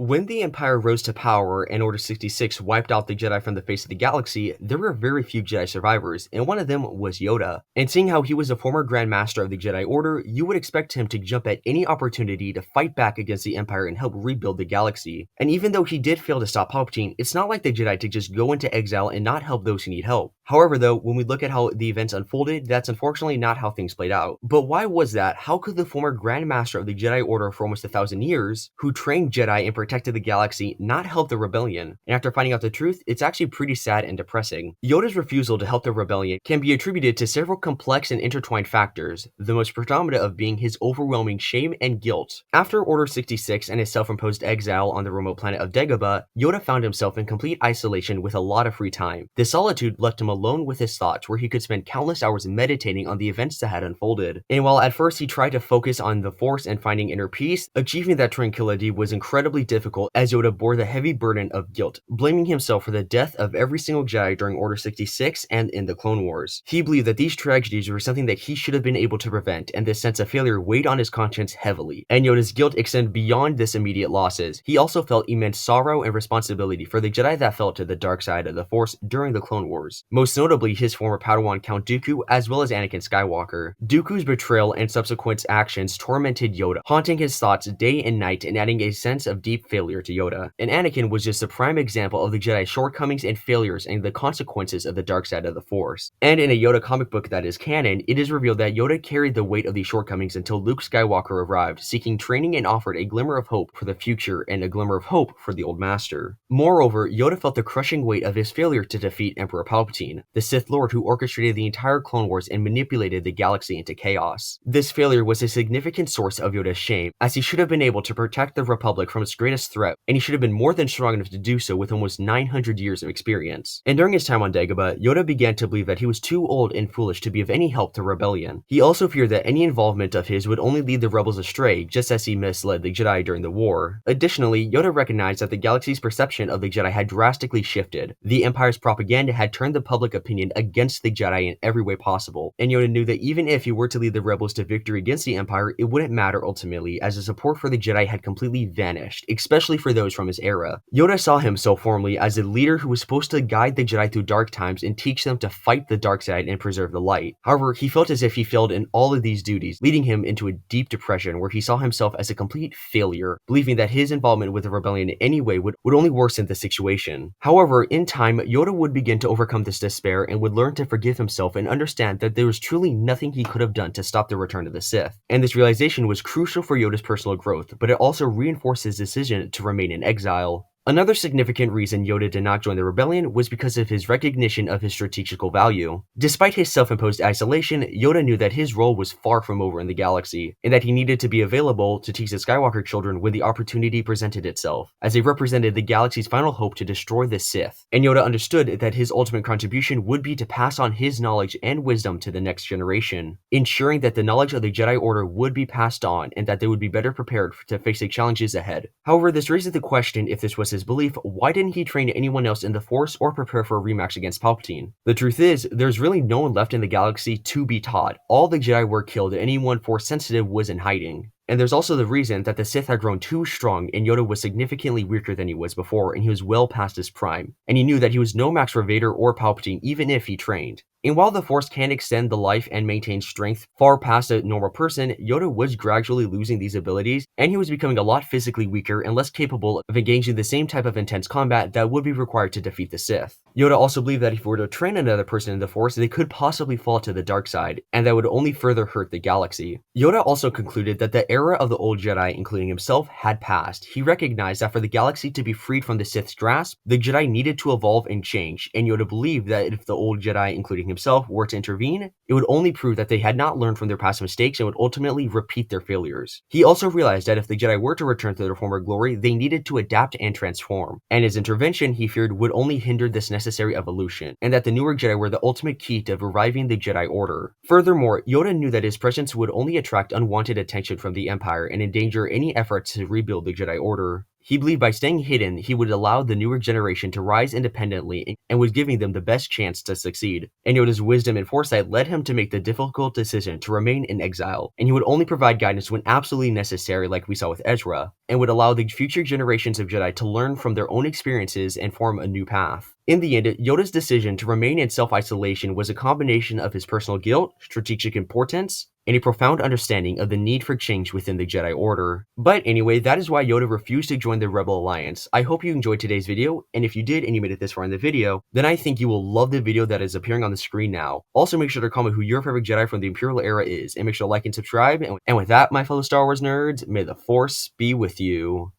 When the Empire rose to power and Order 66 wiped out the Jedi from the face of the galaxy, there were very few Jedi survivors, and one of them was Yoda. And seeing how he was a former Grand Master of the Jedi Order, you would expect him to jump at any opportunity to fight back against the Empire and help rebuild the galaxy. And even though he did fail to stop Palpatine, it's not like the Jedi to just go into exile and not help those who need help. However, though, when we look at how the events unfolded, that's unfortunately not how things played out. But why was that? How could the former Grand Master of the Jedi Order for almost 1,000 years, who trained Jedi and protected the galaxy, not help the rebellion? And after finding out the truth, it's actually pretty sad and depressing. Yoda's refusal to help the rebellion can be attributed to several complex and intertwined factors, the most predominant of being his overwhelming shame and guilt. After Order 66 and his self-imposed exile on the remote planet of Dagobah, Yoda found himself in complete isolation with a lot of free time. This solitude left him alone with his thoughts, where he could spend countless hours meditating on the events that had unfolded. And while at first he tried to focus on the Force and finding inner peace, achieving that tranquility was incredibly difficult as Yoda bore the heavy burden of guilt, blaming himself for the death of every single Jedi during Order 66 and in the Clone Wars. He believed that these tragedies were something that he should have been able to prevent, and this sense of failure weighed on his conscience heavily. And Yoda's guilt extended beyond this immediate losses. He also felt immense sorrow and responsibility for the Jedi that fell to the dark side of the Force during the Clone Wars, most notably his former Padawan Count Dooku as well as Anakin Skywalker. Dooku's betrayal and subsequent actions tormented Yoda, haunting his thoughts day and night and adding a sense of deep failure to Yoda. And Anakin was just a prime example of the Jedi's shortcomings and failures and the consequences of the dark side of the Force. And in a Yoda comic book that is canon, it is revealed that Yoda carried the weight of these shortcomings until Luke Skywalker arrived, seeking training and offered a glimmer of hope for the future and a glimmer of hope for the old master. Moreover, Yoda felt the crushing weight of his failure to defeat Emperor Palpatine, the Sith Lord who orchestrated the entire Clone Wars and manipulated the galaxy into chaos. This failure was a significant source of Yoda's shame, as he should have been able to protect the Republic from its greatest threat, and he should have been more than strong enough to do so with almost 900 years of experience. And during his time on Dagobah, Yoda began to believe that he was too old and foolish to be of any help to rebellion. He also feared that any involvement of his would only lead the rebels astray, just as he misled the Jedi during the war. Additionally, Yoda recognized that the galaxy's perception of the Jedi had drastically shifted. The Empire's propaganda had turned the public opinion against the Jedi in every way possible, and Yoda knew that even if he were to lead the rebels to victory against the Empire, it wouldn't matter ultimately, as the support for the Jedi had completely vanished, especially for those from his era. Yoda saw himself formally as a leader who was supposed to guide the Jedi through dark times and teach them to fight the dark side and preserve the light. However, he felt as if he failed in all of these duties, leading him into a deep depression where he saw himself as a complete failure, believing that his involvement with the rebellion in any way would only worsen the situation. However, in time, Yoda would begin to overcome this despair and would learn to forgive himself and understand that there was truly nothing he could have done to stop the return of the Sith. And this realization was crucial for Yoda's personal growth, but it also reinforced his decision to remain in exile. Another significant reason Yoda did not join the rebellion was because of his recognition of his strategical value. Despite his self-imposed isolation, Yoda knew that his role was far from over in the galaxy, and that he needed to be available to teach the Skywalker children when the opportunity presented itself, as they represented the galaxy's final hope to destroy the Sith. And Yoda understood that his ultimate contribution would be to pass on his knowledge and wisdom to the next generation, ensuring that the knowledge of the Jedi Order would be passed on and that they would be better prepared to face the challenges ahead. However, this raises the question, if this was his belief, why didn't he train anyone else in the Force or prepare for a rematch against Palpatine? The truth is, there's really no one left in the galaxy to be taught. All the Jedi were killed and anyone Force sensitive was in hiding. And there's also the reason that the Sith had grown too strong and Yoda was significantly weaker than he was before, and he was well past his prime. And he knew that he was no match for Vader or Palpatine even if he trained. And while the Force can extend the life and maintain strength far past a normal person, Yoda was gradually losing these abilities, and he was becoming a lot physically weaker and less capable of engaging the same type of intense combat that would be required to defeat the Sith. Yoda also believed that if he were to train another person in the Force, they could possibly fall to the dark side, and that would only further hurt the galaxy. Yoda also concluded that the era of the old Jedi, including himself, had passed. He recognized that for the galaxy to be freed from the Sith's grasp, the Jedi needed to evolve and change, and Yoda believed that if the old Jedi, including himself, were to intervene, it would only prove that they had not learned from their past mistakes and would ultimately repeat their failures. He also realized that if the Jedi were to return to their former glory, they needed to adapt and transform, and his intervention, he feared, would only hinder this necessary evolution, and that the newer Jedi were the ultimate key to reviving the Jedi Order. Furthermore, Yoda knew that his presence would only attract unwanted attention from the Empire and endanger any efforts to rebuild the Jedi Order. He believed by staying hidden, he would allow the newer generation to rise independently and was giving them the best chance to succeed. And Yoda's wisdom and foresight led him to make the difficult decision to remain in exile, and he would only provide guidance when absolutely necessary, like we saw with Ezra, and would allow the future generations of Jedi to learn from their own experiences and form a new path. In the end, Yoda's decision to remain in self-isolation was a combination of his personal guilt, strategic importance, and a profound understanding of the need for change within the Jedi Order. But anyway, that is why Yoda refused to join the Rebel Alliance. I hope you enjoyed today's video, and if you did and you made it this far in the video, then I think you will love the video that is appearing on the screen now. Also, make sure to comment who your favorite Jedi from the Imperial era is, and make sure to like and subscribe. And with that, my fellow Star Wars nerds, may the Force be with you.